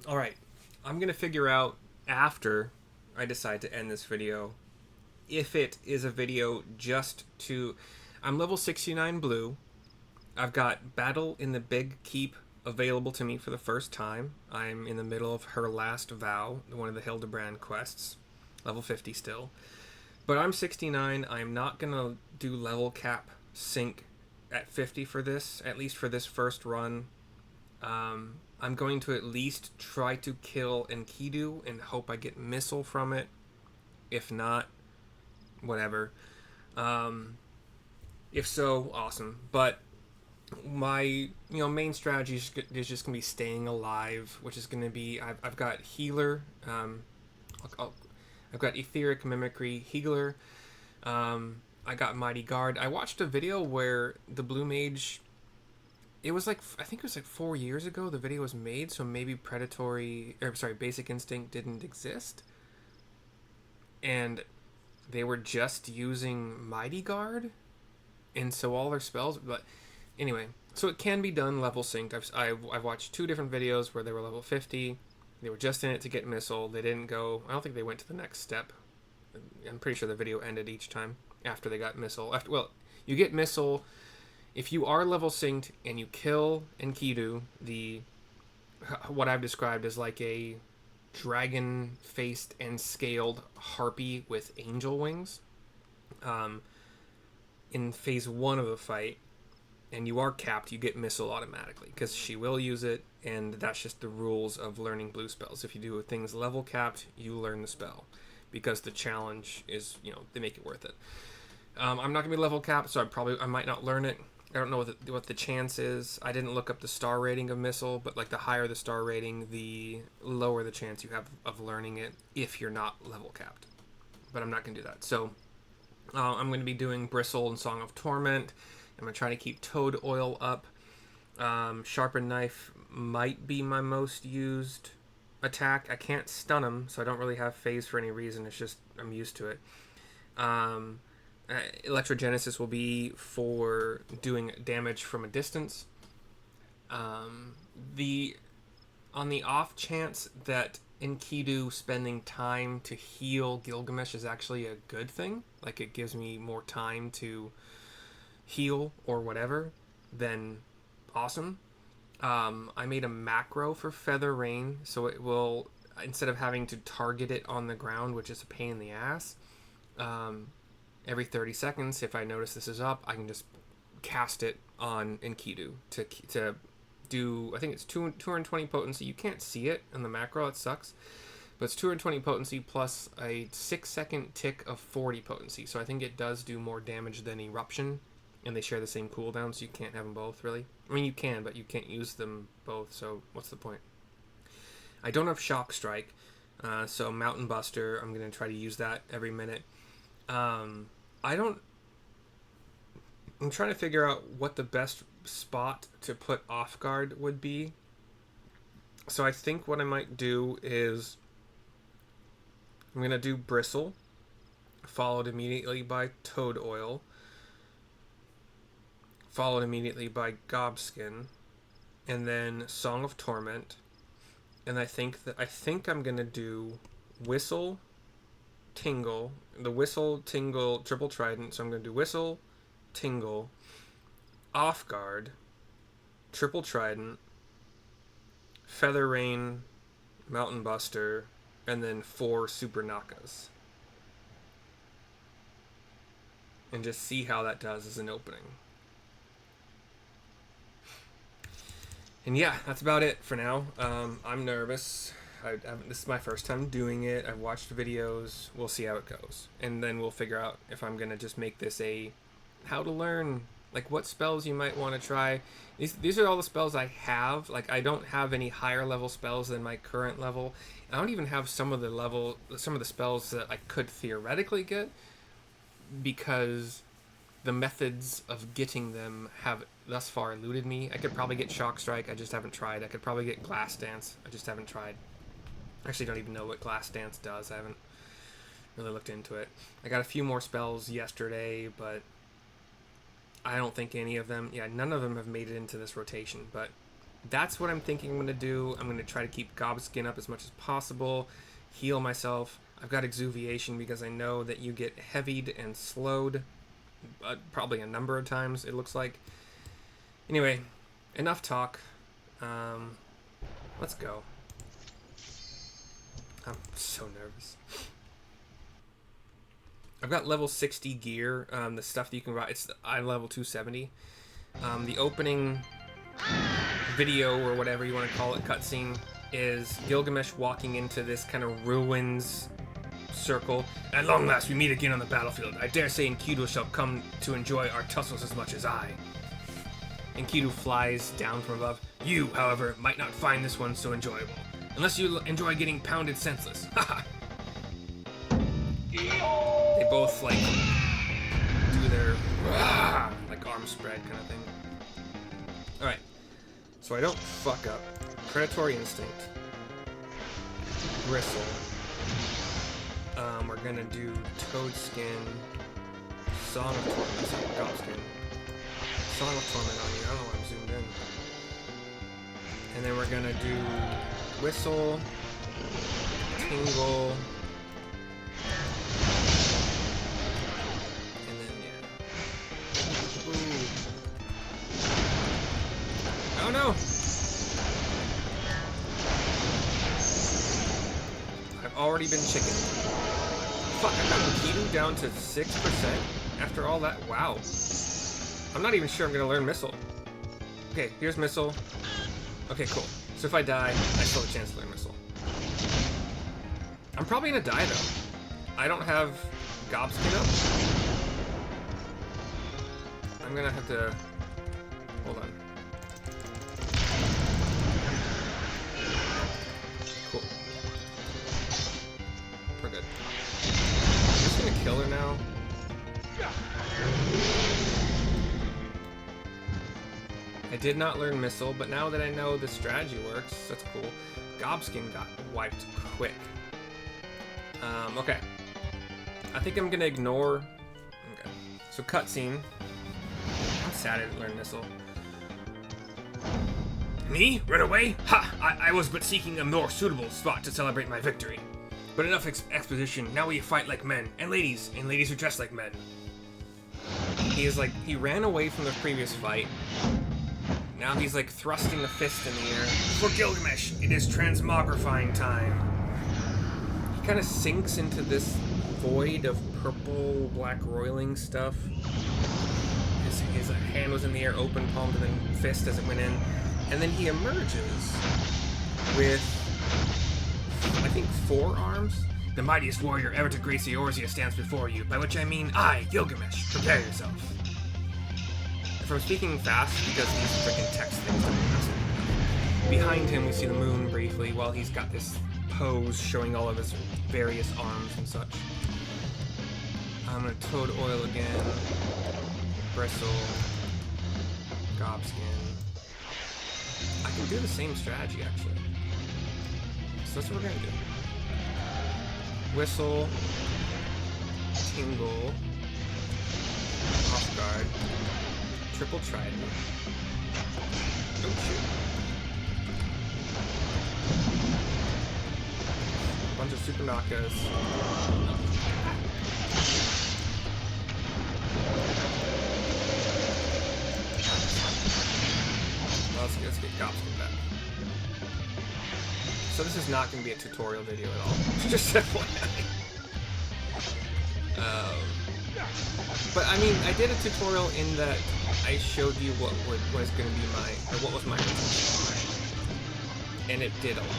Alright, I'm going to figure out after I decide to end this video if it is a video just to. I'm level 69 blue. I've got Battle in the Big Keep available to me for the first time. I'm in the middle of Her Last Vow, one of the Hildibrand quests. Level 50 still. But I'm 69. I'm not going to do level cap sync at 50 for this, at least for this first run. I'm going to at least try to kill Enkidu and hope I get missile from it. If not, whatever. If so, awesome. But my main strategy is just gonna be staying alive, which is gonna be I've got healer. I've got etheric mimicry healer. I got mighty guard. I watched a video where the blue mage. It was like I think it was like 4 years ago the video was made, so maybe basic instinct didn't exist, and they were just using mighty guard, and so all their spells. But anyway, so it can be done level synced. I've watched two different videos where they were level 50. They were just in it to get missile. They didn't go. I don't think they went to the next step. I'm pretty sure the video ended each time after they got missile. You get missile if you are level synced and you kill Enkidu, what I've described as like a dragon faced and scaled harpy with angel wings. In phase 1 of the fight, and you are capped, you get missile automatically because she will use it, and that's just the rules of learning blue spells. If you do things level capped, you learn the spell because the challenge is, they make it worth it. I'm not gonna be level capped, so I might not learn it. I don't know what the chance is. I didn't look up the star rating of missile, but like the higher the star rating, the lower the chance you have of learning it if you're not level capped. But I'm not gonna do that. So I'm going to be doing Bristle and Song of Torment. I'm going to try to keep Toad Oil up. Sharpened Knife might be my most used attack. I can't stun him, so I don't really have phase for any reason. It's just I'm used to it. Electrogenesis will be for doing damage from a distance. On the off chance that Enkidu spending time to heal Gilgamesh is actually a good thing, like it gives me more time to heal or whatever, then awesome. I made a macro for Feather Rain, so it will, instead of having to target it on the ground, which is a pain in the ass, every 30 seconds, if I notice this is up, I can just cast it on Enkidu to do, I think it's 220 potency. You can't see it in the macro, it sucks, but it's 220 potency plus a 6-second tick of 40 potency, so I think it does do more damage than Eruption, and they share the same cooldown, so you can't have them both, really. I mean, you can, but you can't use them both, so what's the point? I don't have Shock Strike, so Mountain Buster, I'm going to try to use that every minute. I'm trying to figure out what the best spot to put off guard would be. So I think what I might do is I'm going to do Bristle, followed immediately by Toad Oil, followed immediately by Gobskin, and then Song of Torment. And I think I'm going to do Whistle, Tingle, the Whistle, Tingle, Triple Trident. So I'm going to do Whistle, Tingle, Off Guard, Triple Trident, Feather Rain, Mountain Buster, and then 4 Super Nakas. And just see how that does as an opening. And yeah, that's about it for now. I'm nervous. This is my first time doing it. I've watched videos. We'll see how it goes. And then we'll figure out if I'm going to just make this a how to learn, like what spells you might want to try. These are all the spells I have. Like I don't have any higher level spells than my current level. I don't even have some of the spells that I could theoretically get, because the methods of getting them have thus far eluded me. I could probably get Shock Strike, I just haven't tried. I could probably get Glass Dance, I just haven't tried. I actually don't even know what Glass Dance does. I haven't really looked into it. I got a few more spells yesterday, but I don't think any of them, none of them have made it into this rotation, but that's what I'm thinking I'm going to do. I'm going to try to keep Gobskin up as much as possible, heal myself. I've got Exuviation because I know that you get heavied and slowed probably a number of times, it looks like. Anyway, enough talk. Let's go. I'm so nervous. I've got level 60 gear, the stuff that you can buy. I'm level 270. The opening video, or whatever you want to call it, cutscene, is Gilgamesh walking into this kind of ruins circle. At long last we meet again on the battlefield. I dare say Enkidu shall come to enjoy our tussles as much as I. Enkidu flies down from above. You, however, might not find this one so enjoyable. Unless you enjoy getting pounded senseless. Haha. They both, like, do their like arm spread kind of thing. Alright. So I don't fuck up. Predatory Instinct. Bristle. We're gonna do Toad Skin. Song of Torment. Gobskin. Song of Torment on you. I don't know why I'm zoomed in. And then we're gonna do Whistle. Tingle. And then, yeah. Ooh. Oh no! I've already been chickened. Fuck, I got Enkidu down to 6% after all that. Wow. I'm not even sure I'm gonna learn Missile. Okay, here's Missile. Okay, cool. So if I die, I still have a chance to learn Missile. I'm probably gonna die though. I don't have Gobskin up. I'm gonna have to... Hold on. Cool. We're good. I'm just gonna kill her now. I did not learn Missile, but now that I know the strategy works, that's cool. Gobskin got wiped quick. Okay. I think I'm gonna ignore... Okay. So cutscene. I'm sad I didn't learn Missile. Me? Run away? Ha! I was but seeking a more suitable spot to celebrate my victory. But enough exposition. Now we fight like men. And ladies who dress like men. He is like... He ran away from the previous fight. Now he's like thrusting a fist in the air. For Gilgamesh, it is transmogrifying time. He kind of sinks into this void of purple, black roiling stuff. His hand was in the air, open palmed, and then fist as it went in. And then he emerges with, I think, 4 arms. The mightiest warrior ever to grace Eorzea stands before you, by which I mean I, Gilgamesh. Prepare yourself. If I'm speaking fast, because these freaking text things don't listen. Behind him, we see the moon briefly, while he's got this pose showing all of his various arms and such. I'm gonna Toad Oil again. Bristle. Gobskin. I can do the same strategy, actually. So that's what we're gonna do. Whistle. Tingle. Off guard. Triple Trident. Don't shoot. A bunch of Super Nakas. Let's get Gobskin back. So this is not going to be a tutorial video at all. Just FYI. But I mean, I did a tutorial in that I showed you what was going to be what was my potential. And it did a lot.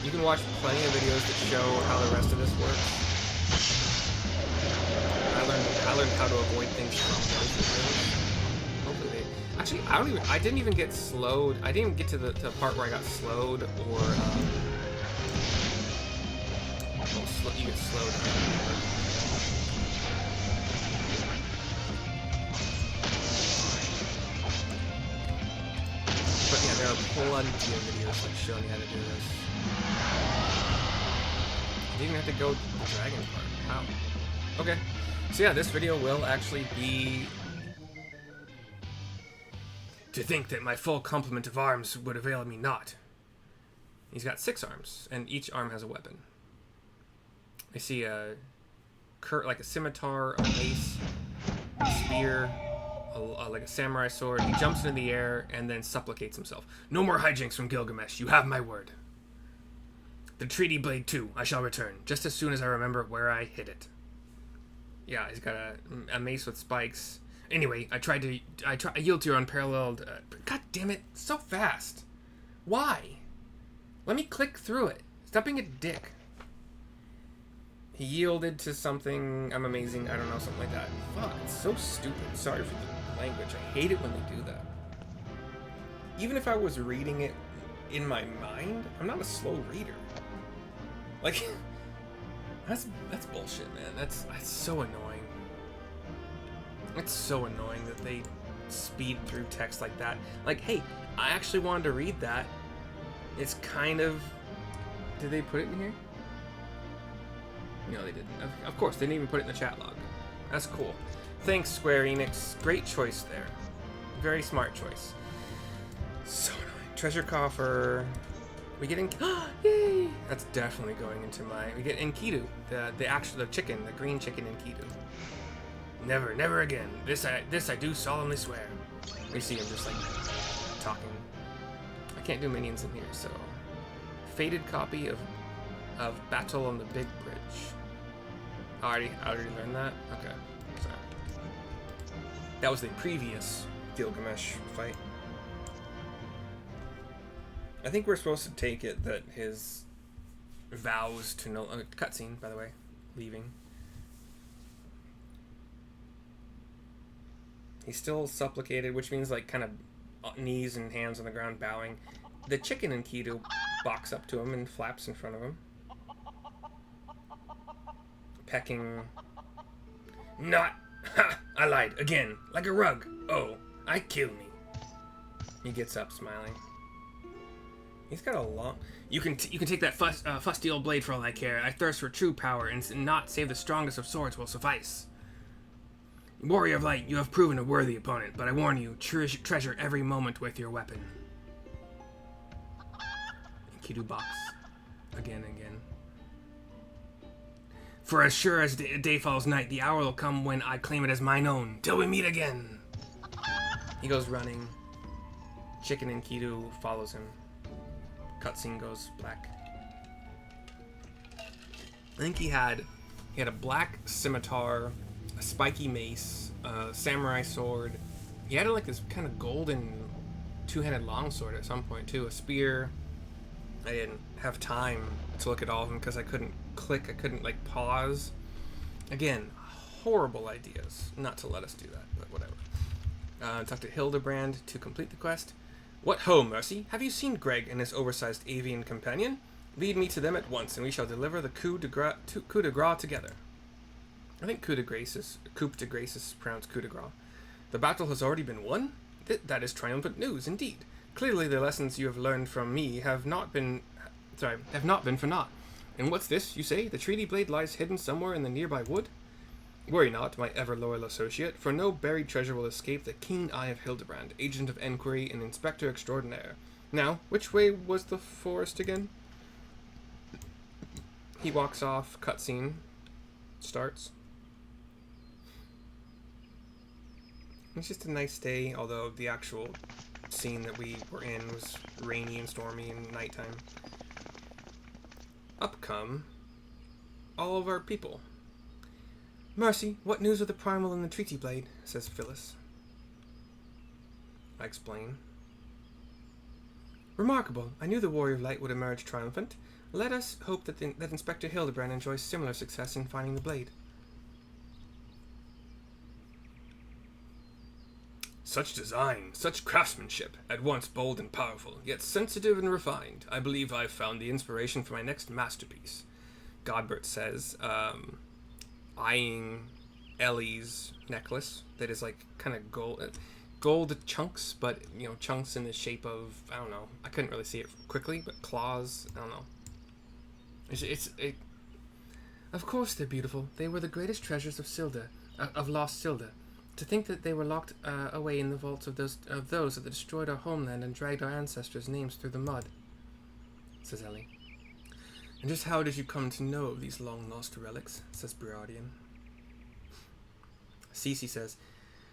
You can watch plenty of videos that show how the rest of this works. I learned how to avoid things from those videos. Hopefully actually, I didn't even get slowed. I didn't even get to the part where I got slowed or, you get slowed. But yeah, there are plenty of videos like showing you how to do this. I didn't even have to go to the dragon part. Wow. Okay. So yeah, this video will actually be To think that my full complement of arms would avail me not. He's got 6 arms, and each arm has a weapon. I see like a scimitar, a mace, a spear, like a samurai sword. He jumps into the air and then supplicates himself. No more hijinks from Gilgamesh. You have my word. The treaty blade too. I shall return just as soon as I remember where I hid it. Yeah, he's got a mace with spikes. Anyway, I yield to your unparalleled. God damn it! So fast. Why? Let me click through it. Stop being a dick. He yielded to something. I'm amazing. I don't know, something like that. Fuck, it's so stupid. Sorry for the language. I hate it when they do that. Even if I was reading it in my mind, I'm not a slow reader. Like, that's bullshit, man. That's so annoying. It's so annoying that they speed through text like that. Like, hey, I actually wanted to read that. It's kind of... Did they put it in here? No, they didn't. Of course, they didn't even put it in the chat log. That's cool. Thanks, Square Enix. Great choice there. Very smart choice. So annoying. Treasure coffer. We get in... Yay! That's definitely going into my... We get Enkidu. The chicken. The green chicken Enkidu. Never, never again. This I do solemnly swear. We see him just like talking. I can't do minions in here, so faded copy of Battle on the Big Bridge. I already learned that. Okay, so that was the previous Gilgamesh fight. I think we're supposed to take it that his vows to no cutscene, by the way, leaving. He still supplicated, which means like kind of knees and hands on the ground bowing. The chicken Enkidu walks up to him and flaps in front of him. Pecking. Not! Ha! I lied. Again. Like a rug. Oh, I kill me. He gets up smiling. He's got a long... You can take that fusty old blade for all I care. I thirst for true power, and not save the strongest of swords will suffice. Warrior of Light, you have proven a worthy opponent, but I warn you, treasure every moment with your weapon. Enkidu box. Again and again. For as sure as day follows night, the hour will come when I claim it as mine own. Till we meet again! He goes running. Chicken Enkidu follows him. Cutscene goes black. I think he had a black scimitar, a spiky mace, a samurai sword. He had like this kind of golden two-handed longsword at some point too, a spear. I didn't have time to look at all of them because I couldn't click, I couldn't like pause. Again, horrible ideas not to let us do that, but whatever. Talk to Hildibrand to complete the quest. What ho, Mercy? Have you seen Greg and his oversized avian companion? Lead me to them at once, and we shall deliver the coup de grace together. I think coup de grace is pronounced coup de grace. The battle has already been won? That is triumphant news, indeed. Clearly the lessons you have learned from me have not been for naught. And what's this, you say? The treaty blade lies hidden somewhere in the nearby wood? Worry not, my ever-loyal associate, for no buried treasure will escape the keen eye of Hildibrand, agent of enquiry and inspector extraordinaire. Now, which way was the forest again? He walks off, cutscene starts. It's just a nice day, although the actual scene that we were in was rainy and stormy and nighttime. Up come all of our people. Mercy, what news of the primal and the treaty blade? Says Phyllis. I explain. Remarkable. I knew the Warrior of Light would emerge triumphant. Let us hope that Inspector Hildibrand enjoys similar success in finding the blade. Such design, such craftsmanship, at once bold and powerful, yet sensitive and refined. I believe I've found the inspiration for my next masterpiece. Godbert says, eyeing Ellie's necklace that is like kind of gold chunks, but you know, chunks in the shape of, I don't know, I couldn't really see it quickly, but claws, I don't know. Of course they're beautiful. They were the greatest treasures of Silda, of lost Silda. To think that they were locked away in the vaults of those that destroyed our homeland and dragged our ancestors' names through the mud, says Ellie. And just how did you come to know of these long-lost relics, says Briardian. Cece says,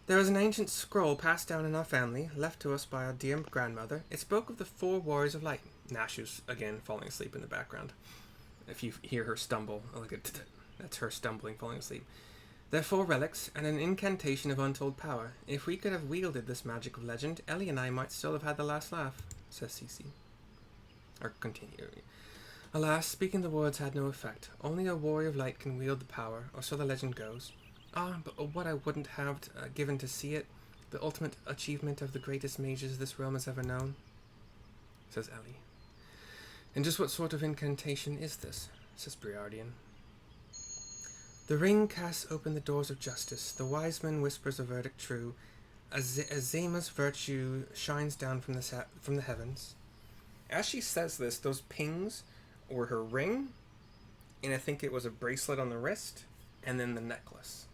there was an ancient scroll passed down in our family, left to us by our dear grandmother. It spoke of the 4 warriors of light. Nashu's, again, falling asleep in the background. If you hear her stumble, that's her stumbling, falling asleep. They're 4 relics, and an incantation of untold power. If we could have wielded this magic of legend, Ellie and I might still have had the last laugh, says Cece. Or continue. Alas, speaking the words had no effect. Only a warrior of light can wield the power, or so the legend goes. Ah, but what I wouldn't have given to see it, the ultimate achievement of the greatest mages this realm has ever known, says Ellie. And just what sort of incantation is this, says Briardian. The ring casts open the doors of justice, the wise man whispers a verdict true, Azema's virtue shines down from the heavens. As she says this, those pings were her ring, and I think it was a bracelet on the wrist, and then the necklace.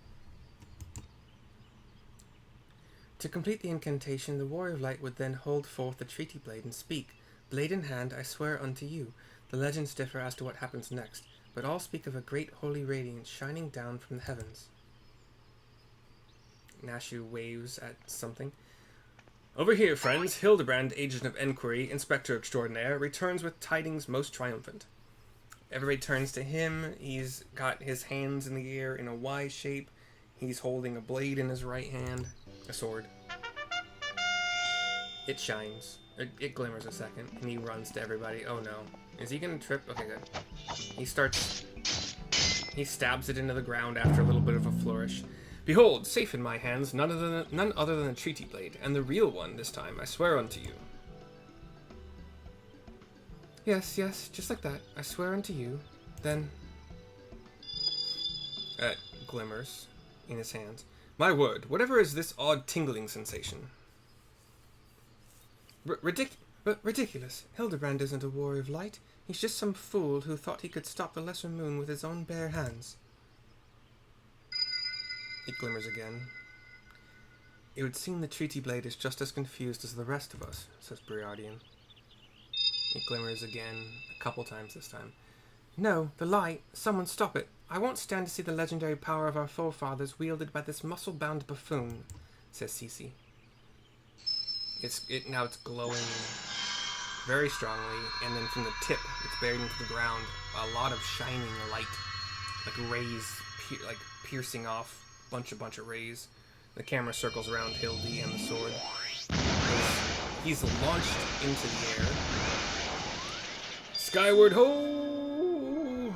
To complete the incantation, the warrior of light would then hold forth the treaty blade and speak. Blade in hand, I swear unto you. The legends differ as to what happens next, but all speak of a great holy radiance shining down from the heavens. Nashu waves at something. Over here, friends. Hildibrand, agent of enquiry, inspector extraordinaire, returns with tidings most triumphant. Everybody turns to him. He's got his hands in the air in a Y shape. He's holding a blade in his right hand. A sword. It shines. It glimmers a second, and he runs to everybody. Oh no. Is he gonna trip? Okay, good. He stabs it into the ground after a little bit of a flourish. Behold, safe in my hands, none other than a treaty blade, and the real one this time, I swear unto you. Yes, just like that. I swear unto you. Then... glimmers in his hands. My word, whatever is this odd tingling sensation? Ridiculous. Hildibrand isn't a warrior of light. He's just some fool who thought he could stop the lesser moon with his own bare hands. It glimmers again. It would seem the treaty blade is just as confused as the rest of us, says Briardian. It glimmers again, a couple times this time. No, the light. Someone stop it. I won't stand to see the legendary power of our forefathers wielded by this muscle-bound buffoon, says Cece. Now it's glowing very strongly, and then from the tip, it's buried into the ground, a lot of shining light, like rays, piercing off, bunch of rays. The camera circles around Hildy and the sword. He's launched into the air. Skyward ho!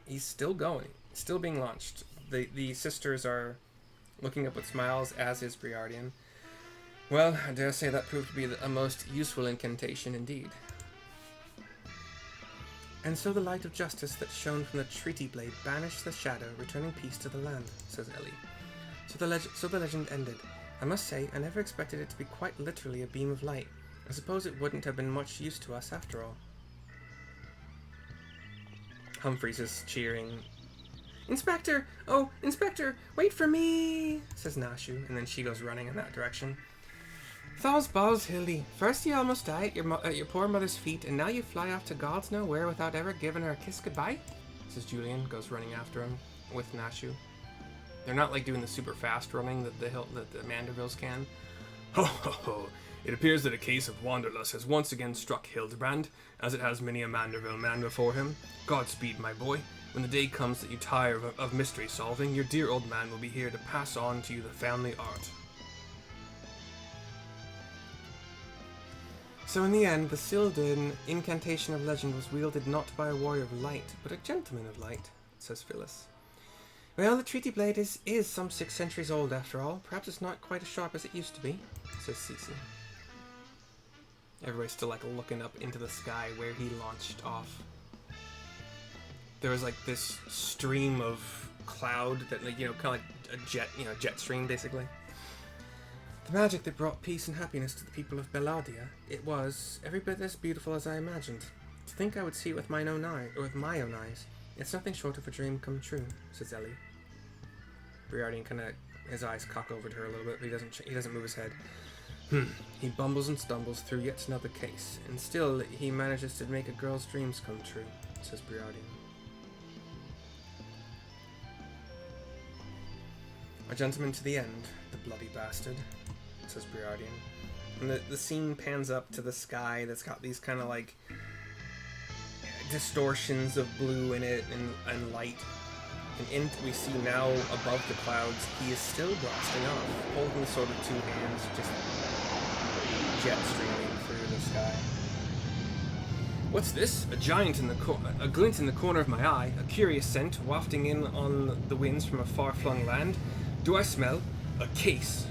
He's still going, still being launched. The sisters are looking up with smiles, as is Briardian. Well, I dare say that proved to be a most useful incantation indeed. And so the light of justice that shone from the treaty blade banished the shadow, returning peace to the land, says Ellie. So the legend ended. I must say, I never expected it to be quite literally a beam of light. I suppose it wouldn't have been much use to us after all. Humphreys is cheering. Inspector! Oh, Inspector! Wait for me! Says Nashu, and then she goes running in that direction. Thaws balls, Hildy. First you almost die at your poor mother's feet, and now you fly off to God's nowhere without ever giving her a kiss goodbye? Says Julian, goes running after him with Nashu. They're not like doing the super fast running that the Mandervilles can. Ho ho ho! It appears that a case of wanderlust has once again struck Hildibrand, as it has many a Manderville man before him. Godspeed, my boy. When the day comes that you tire of mystery solving, your dear old man will be here to pass on to you the family art. So in the end, the Sildin incantation of legend was wielded not by a warrior of light, but a gentleman of light, says Phyllis. Well, the treaty blade is some 6 centuries old after all. Perhaps it's not quite as sharp as it used to be, says Cece. Everybody's still looking up into the sky where he launched off. There was this stream of cloud that kind of like a jet stream basically. The magic that brought peace and happiness to the people of Belladia, it was every bit as beautiful as I imagined. To think I would see it with my own eyes, it's nothing short of a dream come true, says Ellie. Briardian kind of His eyes cock over to her a little bit, but he doesn't move his head. He bumbles and stumbles through yet another case, and still he manages to make a girl's dreams come true, says Briardian. A gentleman to the end, the bloody bastard, says Briardian. And the scene pans up to the sky that's got these kind of like distortions of blue in it and light. And we see now above the clouds, he is still blasting off, holding sort of two hands, just jet streaming through the sky. What's this? A glint in the corner of my eye, a curious scent wafting in on the winds from a far-flung land. Do I smell a case?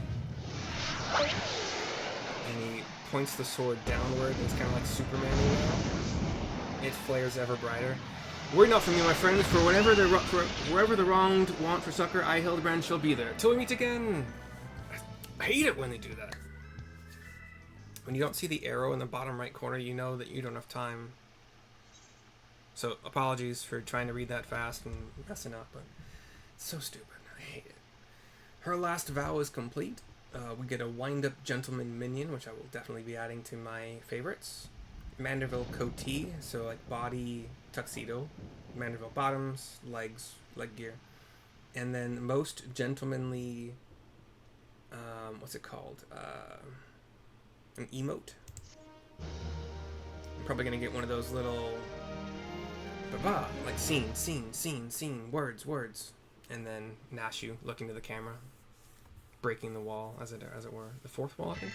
And he points the sword downward, and it's kind of like Superman now. It flares ever brighter. Worry not for me, my friends, for wherever the wronged want for succor, I, Hildibrand, shall be there. Till we meet again! I hate it when they do that. When you don't see the arrow in the bottom right corner, you know that you don't have time. So, apologies for trying to read that fast and messing up, but it's so stupid. I hate it. Her last vow is complete. We get a wind-up gentleman minion, which I will definitely be adding to my favorites. Manderville coatee, so like body tuxedo. Manderville bottoms, legs, leg gear. And then most gentlemanly, what's it called? An emote. I'm probably gonna get one of those little, like scene, words. And then Nashu looking to the camera, breaking the wall, as it were. The fourth wall, I think.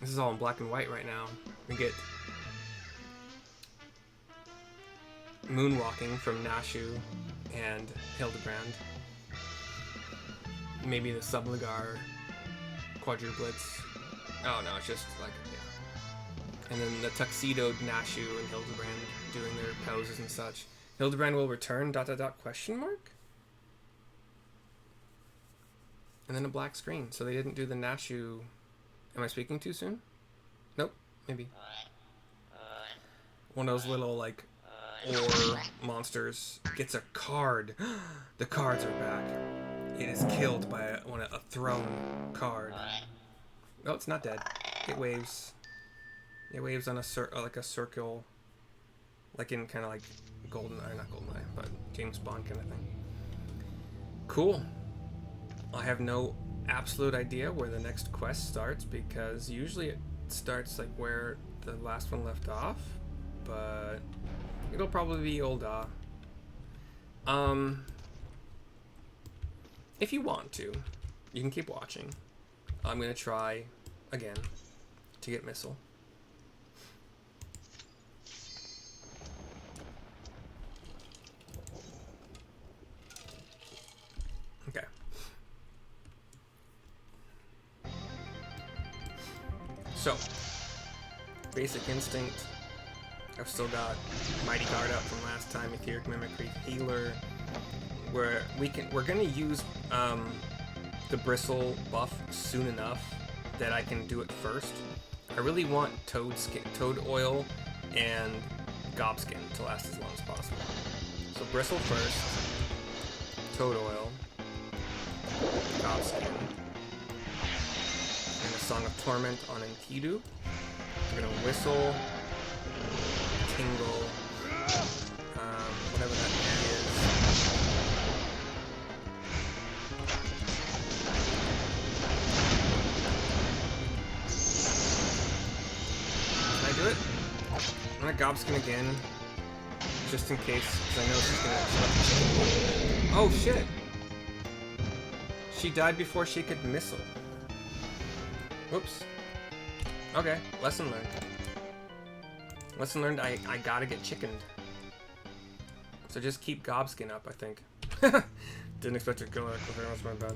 This is all in black and white right now. We get moonwalking from Nashu and Hildibrand. Maybe the Subligar quadruplets. Oh no, it's just like, yeah. And then the tuxedoed Nashu and Hildibrand doing their poses and such. Hildibrand will return, ... question mark? And then a black screen. So they didn't do the Nashu. Am I speaking too soon? Nope, maybe. One of those little, like, ore monsters gets a card. The cards are back. It is killed by a thrown card. No, it's not dead. It waves. It waves on a circle, like in kind of like GoldenEye, not GoldenEye, but James Bond kind of thing. Cool. I have no absolute idea where the next quest starts, because usually it starts like where the last one left off, but it'll probably be Olda. If you want to, you can keep watching. I'm gonna try again to get Missile. Okay. So, Basic Instinct. I've still got Mighty Guard up from last time, Etheric Mimicry, Healer. We're gonna use the Bristle buff soon enough that I can do it first. I really want Toad Oil and Gobskin to last as long as possible. So Bristle first, Toad Oil, Gobskin, and a Song of Torment on Enkidu. We're gonna whistle, tingle, whatever that is. Can I do it? I'm gonna Gobskin again, just in case, because I know she's gonna. Oh shit! She died before she could Missile. Whoops. Okay, lesson learned. Lesson learned, I gotta get chickened. So just keep Gobskin up, I think. Didn't expect to kill her, that's my bad.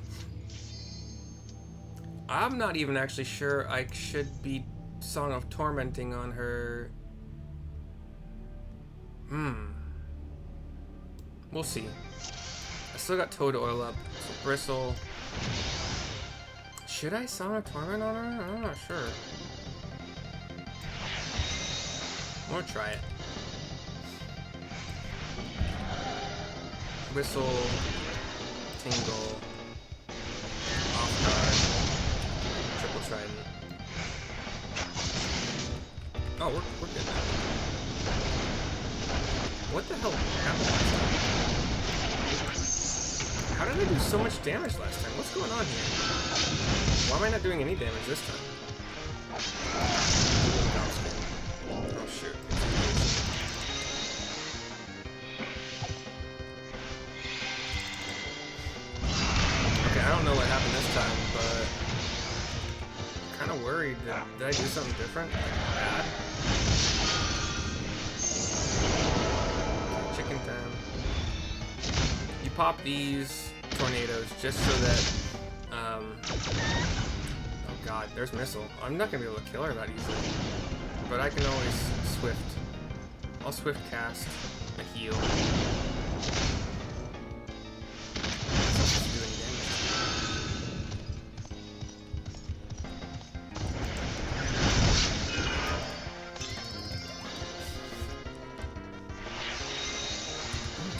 I'm not even actually sure I should be Song of Tormenting on her. We'll see. I still got Toad Oil up, so Bristle. Should I Song of Torment on her? I'm not sure. I'm gonna try it. Whistle, tingle, card. Triple trident. Oh, we're good now. What the hell happened last time? How did I do so much damage last time? What's going on here? Why am I not doing any damage this time? Oh shoot. Okay, I don't know what happened this time, but I'm kind of worried. Did I do something different? Bad? Chicken time. You pop these tornadoes just so that, oh god, there's missile. I'm not gonna be able to kill her that easily. But I can always swift. I'll swift cast a heal.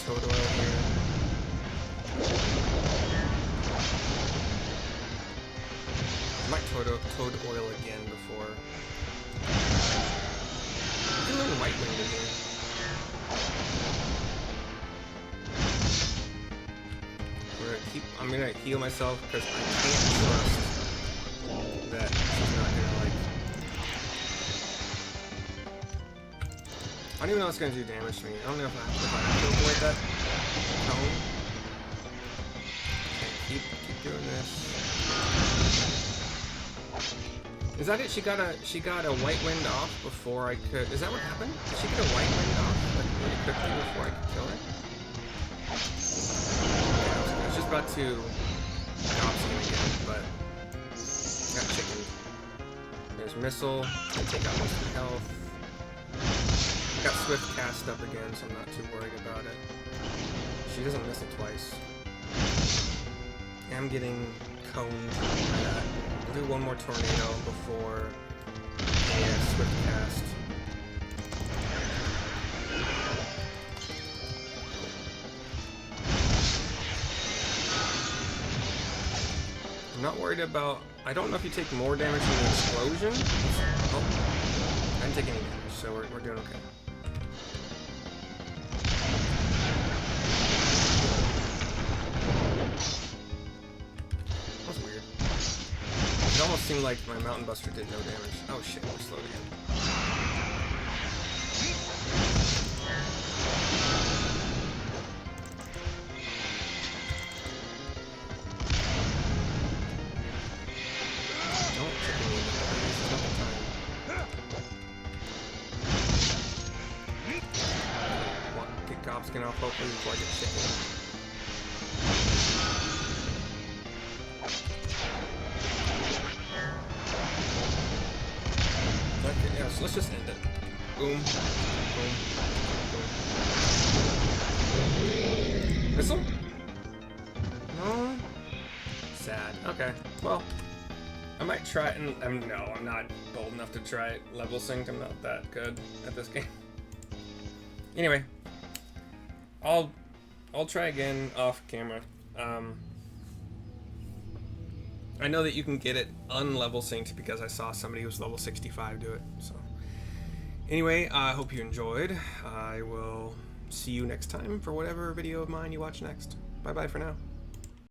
Toad oil here. I might toad oil again before. I can learn white wind in here. I'm gonna heal myself because I can't trust that she's not gonna like. I don't even know what's gonna do damage to me. I don't know if I have to avoid that cone. Okay, keep doing this. Is that it? She got a white wind off before I could. Is that what happened? Did she get a white wind off like really quickly before I could kill her? Yeah, I was just about to Gobskin again, but got chickened. There's missile. Take out most of the health. Got swift cast up again, so I'm not too worried about it. She doesn't miss it twice. I'm getting coned by that. I'll do one more tornado before a swift cast. I'm not worried about. I don't know if you take more damage from the explosion. Oh, I didn't take any damage, so we're doing okay. It almost seemed like my Mountain Buster did no damage. Oh shit, we're slowed again. Don't chicken me, please. It's not the time. Get Gobskin off hopefully before I get chicken. Yeah, so let's just end it. Boom. Boom. Missile? No? Sad. Okay. Well, I might try it and no, I'm not bold enough to try it level synced. I'm not that good at this game. Anyway. I'll try again off camera. I know that you can get it unlevel synced because I saw somebody who was level 65 do it. So, anyway, I hope you enjoyed. I will see you next time for whatever video of mine you watch next. Bye bye for now.